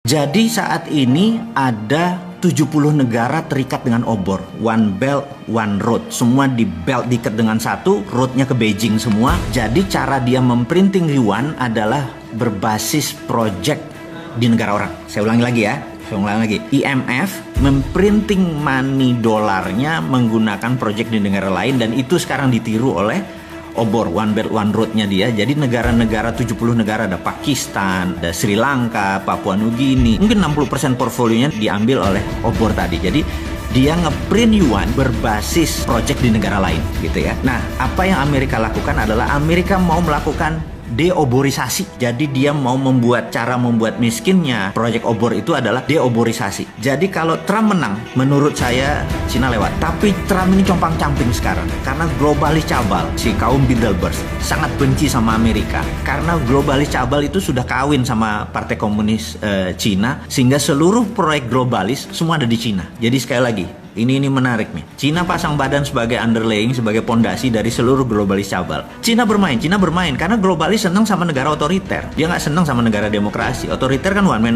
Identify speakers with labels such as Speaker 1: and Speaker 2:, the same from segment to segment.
Speaker 1: Jadi saat ini ada 70 negara terikat dengan obor. One Belt, One Road. Semua di belt diikat dengan satu, roadnya ke Beijing semua. Jadi cara dia memprinting yuan adalah berbasis project di negara orang. Saya ulangi lagi ya. IMF memprinting money dolarnya menggunakan project di negara lain, dan itu sekarang ditiru oleh obor One Belt One Road-nya dia. Jadi negara-negara 70 negara, ada Pakistan, ada Sri Lanka, Papua Nugini. Mungkin 60% portfolionya diambil oleh obor tadi. Jadi dia ngeprint yuan berbasis project di negara lain gitu ya. Nah, apa yang Amerika lakukan adalah Amerika mau melakukan deoborisasi. Jadi dia mau cara membuat miskinnya project obor itu adalah deoborisasi. Jadi kalau Trump menang, menurut saya Cina lewat. Tapi Trump ini compang-camping sekarang karena globalis cabal, si kaum Bilderberg sangat benci sama Amerika karena globalis cabal itu sudah kawin sama Partai Komunis Cina, sehingga seluruh proyek globalis semua ada di Cina. Jadi sekali lagi, ini menarik nih. Cina pasang badan sebagai underlaying, sebagai pondasi dari seluruh globalis cabal. Cina bermain karena globalis senang sama negara otoriter. Dia nggak senang sama negara demokrasi. Otoriter kan one man,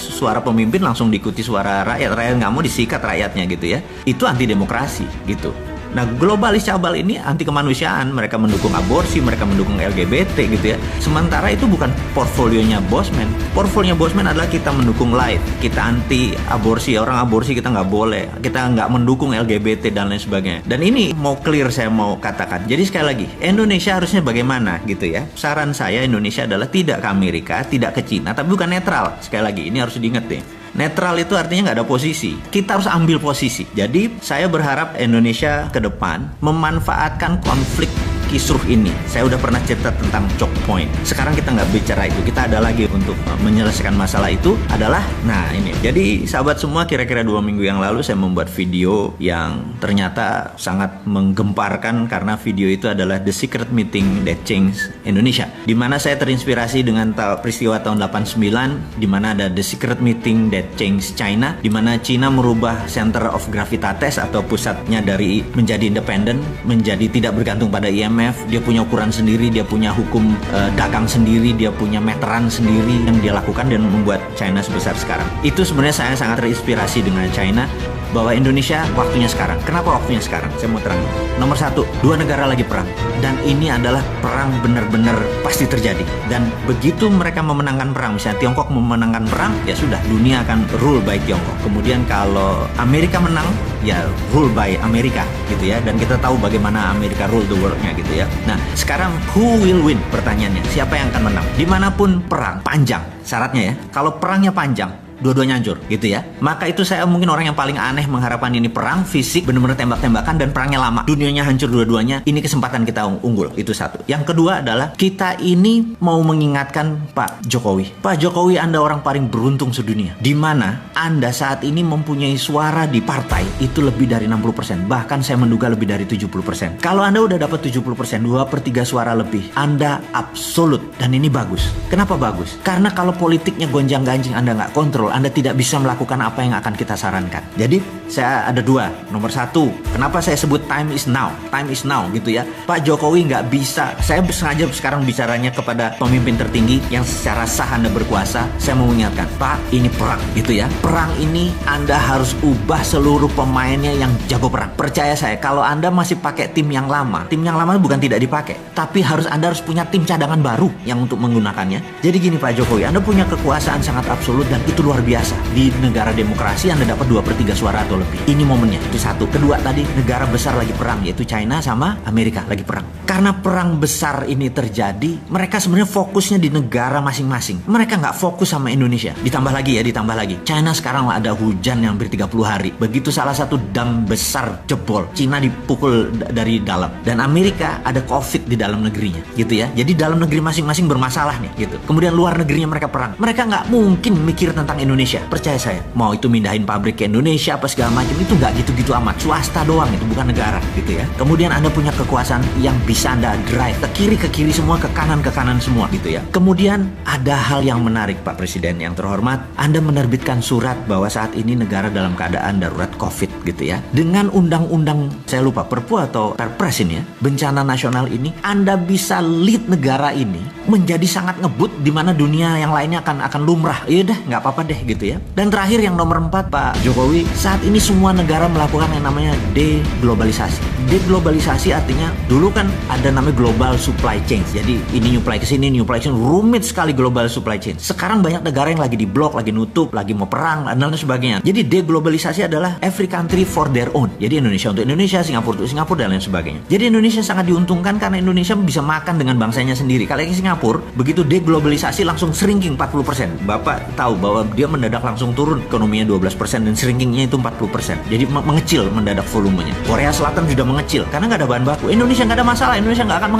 Speaker 1: suara pemimpin langsung diikuti suara rakyat. Rakyat nggak mau disikat rakyatnya gitu ya. Itu anti demokrasi gitu. Nah, globalis cabal ini anti kemanusiaan. Mereka mendukung aborsi, mereka mendukung LGBT gitu ya. Sementara itu bukan portfolionya Bosman. Portfolionya Bosman adalah kita mendukung life, kita anti aborsi, orang aborsi kita nggak boleh, kita nggak mendukung LGBT dan lain sebagainya. Dan ini mau clear, saya mau katakan. Jadi sekali lagi, Indonesia harusnya bagaimana gitu ya. Saran saya, Indonesia adalah tidak ke Amerika, tidak ke Cina, tapi bukan netral. Sekali lagi, ini harus diingat deh. Netral itu artinya nggak ada posisi. Kita harus ambil posisi. Jadi saya berharap Indonesia ke depan memanfaatkan konflik kisruh ini. Saya udah pernah cerita tentang choke point. Sekarang kita nggak bicara itu. Kita ada lagi untuk menyelesaikan masalah itu adalah, nah ini. Jadi sahabat semua, kira-kira 2 minggu yang lalu saya membuat video yang ternyata sangat menggemparkan karena video itu adalah The Secret Meeting That Changed Indonesia. Di mana saya terinspirasi dengan peristiwa tahun 89, di mana ada The Secret Meeting That Changed China, di mana China merubah center of gravitatis atau pusatnya dari menjadi independen, menjadi tidak bergantung pada IMF. Dia punya ukuran sendiri, dia punya hukum dagang sendiri, dia punya meteran sendiri yang dia lakukan dan membuat China sebesar sekarang. Itu sebenarnya saya sangat terinspirasi dengan China, bahwa Indonesia waktunya sekarang. Kenapa waktunya sekarang? Saya mau terang. Nomor 1, 2 negara lagi perang. Dan ini adalah perang benar-benar pasti terjadi. Dan begitu mereka memenangkan perang, misalnya Tiongkok memenangkan perang, ya sudah, dunia akan rule by Tiongkok. Kemudian kalau Amerika menang, ya rule by Amerika gitu ya. Dan kita tahu bagaimana Amerika rule the world-nya gitu ya. Nah, sekarang who will win? Pertanyaannya, siapa yang akan menang? Dimanapun perang, panjang syaratnya ya. Kalau perangnya panjang, dua-duanya hancur gitu ya. Maka itu saya mungkin orang yang paling aneh mengharapkan ini perang fisik, benar-benar tembak-tembakan dan perangnya lama, dunianya hancur dua-duanya. Ini kesempatan kita unggul, itu satu. Yang kedua adalah kita ini mau mengingatkan Pak Jokowi. Pak Jokowi, Anda orang paling beruntung sedunia, di mana Anda saat ini mempunyai suara di partai itu lebih dari 60%, bahkan saya menduga lebih dari 70%. Kalau Anda udah dapat 70%, 2/3 suara lebih, Anda absolut. Dan ini bagus. Kenapa bagus? Karena kalau politiknya gonjang-ganjing, Anda nggak kontrol, Anda tidak bisa melakukan apa yang akan kita sarankan. Jadi saya ada 2. Nomor 1, kenapa saya sebut time is now? Time is now gitu ya. Pak Jokowi nggak bisa. Saya sengaja sekarang bicaranya kepada pemimpin tertinggi yang secara sah Anda berkuasa. Saya mau mengingatkan, Pak, ini perang gitu ya. Perang ini Anda harus ubah seluruh pemainnya yang jago perang. Percaya saya, kalau Anda masih pakai tim yang lama bukan tidak dipakai, tapi Anda harus punya tim cadangan baru yang untuk menggunakannya. Jadi gini Pak Jokowi, Anda punya kekuasaan sangat absolut dan itu luar biasa. Di negara demokrasi Anda dapat 2/3 suara atau lebih. Ini momennya, itu satu. Kedua tadi, negara besar lagi perang, yaitu China sama Amerika lagi perang. Karena perang besar ini terjadi, mereka sebenarnya fokusnya di negara masing-masing. Mereka nggak fokus sama Indonesia. Ditambah lagi. China sekarang ada hujan yang hampir 30 hari. Begitu salah satu dam besar jebol, China dipukul dari dalam. Dan Amerika ada COVID di dalam negerinya, gitu ya. Jadi dalam negeri masing-masing bermasalah nih, gitu. Kemudian luar negerinya mereka perang. Mereka nggak mungkin mikir tentang Indonesia. Percaya saya, mau itu mindahin pabrik ke Indonesia apa segala macam, itu nggak gitu-gitu amat. Swasta doang, itu bukan negara gitu ya. Kemudian Anda punya kekuasaan yang bisa Anda drive ke kiri semua, ke kanan semua gitu ya. Kemudian ada hal yang menarik Pak Presiden yang terhormat, Anda menerbitkan surat bahwa saat ini negara dalam keadaan darurat COVID. gitu ya. Dengan undang-undang, saya lupa Perpu atau Perpres ini ya, bencana nasional ini, Anda bisa lead negara ini menjadi sangat ngebut di mana dunia yang lainnya akan lumrah. Iya dah, nggak apa-apa deh gitu ya. Dan terakhir yang nomor 4, Pak Jokowi, saat ini semua negara melakukan yang namanya deglobalisasi. Deglobalisasi artinya dulu kan ada namanya global supply chain. Jadi ini nyuplai ke sini, nyuplai ke sini, rumit sekali global supply chain. Sekarang banyak negara yang lagi diblok, lagi nutup, lagi mau perang dan lain sebagainya. Jadi deglobalisasi adalah every country for their own. Jadi Indonesia untuk Indonesia, Singapura untuk Singapura dan lain sebagainya. Jadi Indonesia sangat diuntungkan karena Indonesia bisa makan dengan bangsanya sendiri. Kalau ke Singapura, begitu deglobalisasi langsung shrinking 40%. Bapak tahu bahwa dia mendadak langsung turun ekonominya 12% dan shrinkingnya itu 40%. Jadi mengecil mendadak volumenya. Korea Selatan sudah mengecil karena nggak ada bahan baku. Indonesia nggak ada masalah, Indonesia nggak akan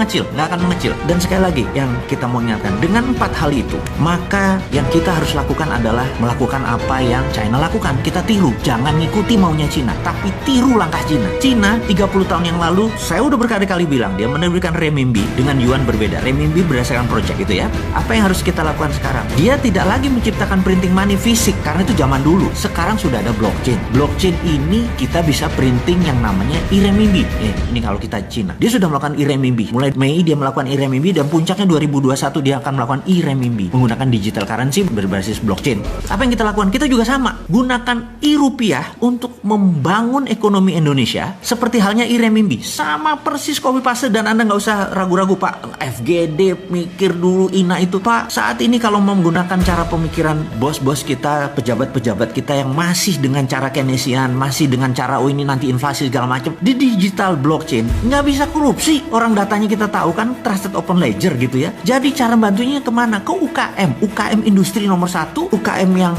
Speaker 1: mengecil. Dan sekali lagi yang kita mau ingatkan, dengan 4 hal itu, maka yang kita harus lakukan adalah melakukan apa yang China lakukan. Kita tiru, jangan ngikuti maunya Cina, tapi tiru langkah Cina. Cina 30 tahun yang lalu, saya udah berkali-kali bilang, dia menerbitkan renminbi dengan yuan berbeda. Renminbi berdasarkan project itu ya. Apa yang harus kita lakukan sekarang? Dia tidak lagi menciptakan printing money fisik, karena itu zaman dulu. Sekarang sudah ada blockchain. Blockchain ini kita bisa printing yang namanya e-renminbi. Ini kalau kita Cina. Dia sudah melakukan e-renminbi. Mulai Mei dia melakukan e-renminbi dan puncaknya 2021 dia akan melakukan e-renminbi menggunakan digital currency berbasis blockchain. Apa yang kita lakukan? Kita juga sama. Gunakan e-rupiah untuk membangun ekonomi Indonesia seperti halnya e-renminbi. Sama persis copy paste dan Anda nggak usah ragu-ragu, Pak. FGD mikir dulu INA itu, Pak. Saat ini kalau mau menggunakan cara pemikiran bos-bos kita, pejabat-pejabat kita yang masih dengan cara Keynesian, masih dengan cara ini nanti inflasi segala macam, di digital blockchain nggak bisa korupsi. Orang datanya kita tahu kan, trusted open ledger gitu ya. Jadi cara bantunya kemana? Ke UKM industri nomor 1, UKM yang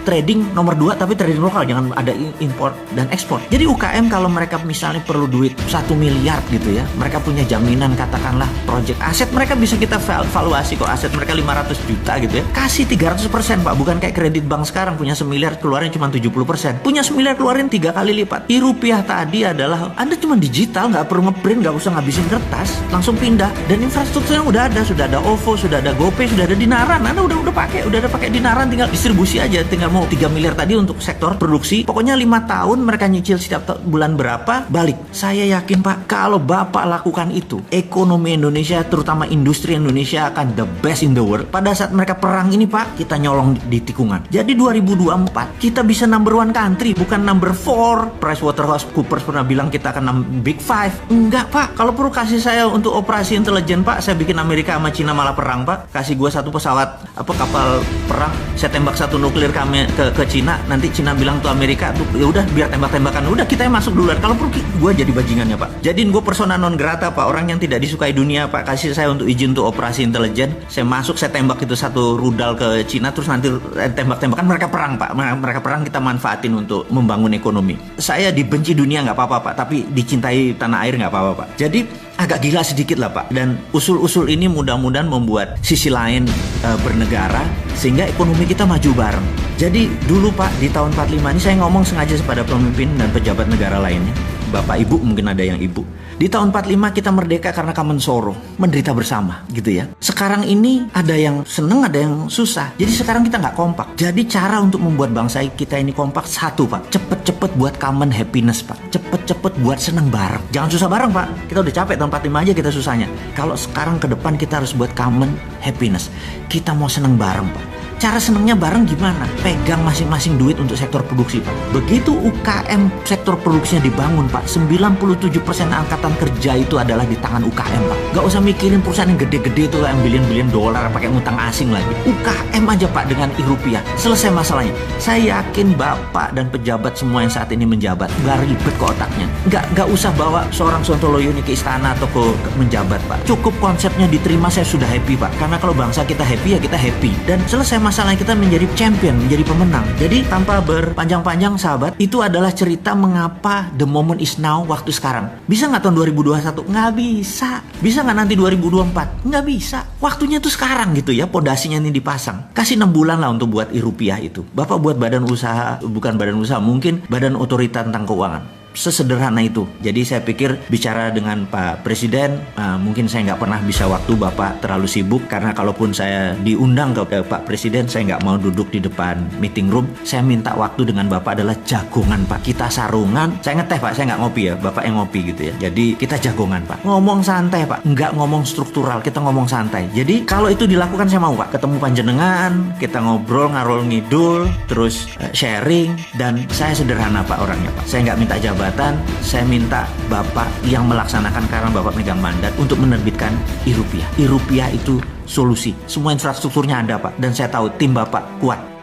Speaker 1: trading nomor 2, tapi trading lokal, jangan ada import dan ekspor. Jadi UKM kalau mereka misalnya perlu duit 1 miliar gitu ya, mereka punya jaminan katakanlah project aset, mereka bisa kita valuasi kok aset mereka 500 juta gitu ya, kasih 300% Pak, bukan kayak kredit bank sekarang punya 1 miliar keluarin cuma 70%, punya 1 miliar keluarin 3 kali lipat. Rupiah tadi adalah Anda cuma digital, nggak perlu ngeprint, nggak usah ngabisin kertas, langsung pindah, dan infrastrukturnya udah ada, sudah ada OVO, sudah ada GoPay, sudah ada Dinaran. Anda udah ada pakai Dinaran, tinggal distribusi aja, tinggal mau 3 miliar tadi untuk sektor produksi, pokoknya 5 tahun mereka nyicil setiap bulan berapa, balik. Saya yakin Pak, kalau Bapak lakukan itu, ekonomi Indonesia, terutama industri Indonesia akan the best in the world. Pada saat mereka perang ini Pak, kita nyolong di tikungan. Jadi 2024 kita bisa number 1 country, bukan number 4. PricewaterhouseCoopers pernah bilang kita akan big 5. Enggak Pak, kalau perlu kasih saya untuk operasi intelijen Pak, saya bikin Amerika sama Cina malah perang Pak. Kasih gua 1 pesawat kapal perang, saya tembak 1 nuklir kami ke Cina, nanti Cina bilang tuh Amerika tuh ya udah biar tembak-tembakan, udah kita yang masuk duluan. Kalau perlu gua jadi bajingannya Pak. Jadiin gua persona non grata Pak, orang yang tidak disukai dunia Pak. Kasih saya untuk izin untuk operasi intelijen, saya masuk, saya tembak itu 1 rudal ke Cina, terus nanti tembak-tembakan, mereka perang Pak. Mereka perang, kita manfaatin untuk membangun ekonomi. Saya dibenci dunia nggak apa-apa Pak, tapi dicintai tanah air nggak apa-apa Pak. Jadi agak gila sedikit lah Pak, dan usul-usul ini mudah-mudahan membuat sisi lain bernegara sehingga ekonomi kita maju bareng. Jadi dulu Pak, di tahun 45 ini saya ngomong sengaja kepada pemimpin dan pejabat negara lainnya, Bapak Ibu, mungkin ada yang Ibu, di tahun 45 kita merdeka karena common sorrow, menderita bersama gitu ya. Sekarang ini ada yang seneng, ada yang susah. Jadi sekarang kita nggak kompak. Jadi cara untuk membuat bangsa kita ini kompak, 1 Pak, cepet-cepet buat common happiness Pak, cepet-cepet buat seneng bareng. Jangan susah bareng Pak, kita udah capek tahun 45 aja kita susahnya. Kalau sekarang ke depan kita harus buat common happiness, kita mau seneng bareng Pak. Cara senengnya bareng gimana? Pegang masing-masing duit untuk sektor produksi Pak. Begitu UKM sektor produksinya dibangun Pak, 97% angkatan kerja itu adalah di tangan UKM Pak. Gak usah mikirin perusahaan yang gede-gede itu yang bilion-bilion dolar pakai ngutang asing lagi. UKM aja Pak dengan rupiah, selesai masalahnya. Saya yakin Bapak dan pejabat semua yang saat ini menjabat gak ribet ke otaknya. Gak usah bawa seorang Sontoloyo ini ke istana atau ke menjabat Pak. Cukup konsepnya diterima, saya sudah happy Pak. Karena kalau bangsa kita happy ya kita happy. Dan selesai masalah kita menjadi champion, menjadi pemenang. Jadi tanpa berpanjang-panjang sahabat, itu adalah cerita mengapa the moment is now, waktu sekarang. Bisa nggak tahun 2021? Nggak bisa. Bisa nggak nanti 2024? Nggak bisa. Waktunya tuh sekarang gitu ya, pondasinya ini dipasang. Kasih 6 bulan lah untuk buat rupiah itu. Bapak buat badan usaha, bukan badan usaha, mungkin badan otorita tentang keuangan. sesederhana itu. Jadi saya pikir bicara dengan Pak Presiden, mungkin saya nggak pernah bisa waktu, Bapak terlalu sibuk. Karena kalaupun saya diundang ke Pak Presiden, saya nggak mau duduk di depan meeting room. Saya minta waktu dengan Bapak adalah jagongan, Pak. Kita sarungan, saya ngeteh, Pak, saya nggak ngopi ya, Bapak yang ngopi gitu ya. Jadi kita jagongan, Pak. Ngomong santai, Pak, nggak ngomong struktural, kita ngomong santai. Jadi kalau itu dilakukan saya mau, Pak. Ketemu panjenengan, kita ngobrol, ngarol ngidul, terus sharing. Dan saya sederhana, Pak, orangnya, Pak. Saya nggak minta jabatan, saya minta Bapak yang melaksanakan karena Bapak megang mandat untuk menerbitkan e-rupiah. E-rupiah itu solusi. Semua infrastrukturnya ada, Pak. Dan saya tahu tim Bapak kuat.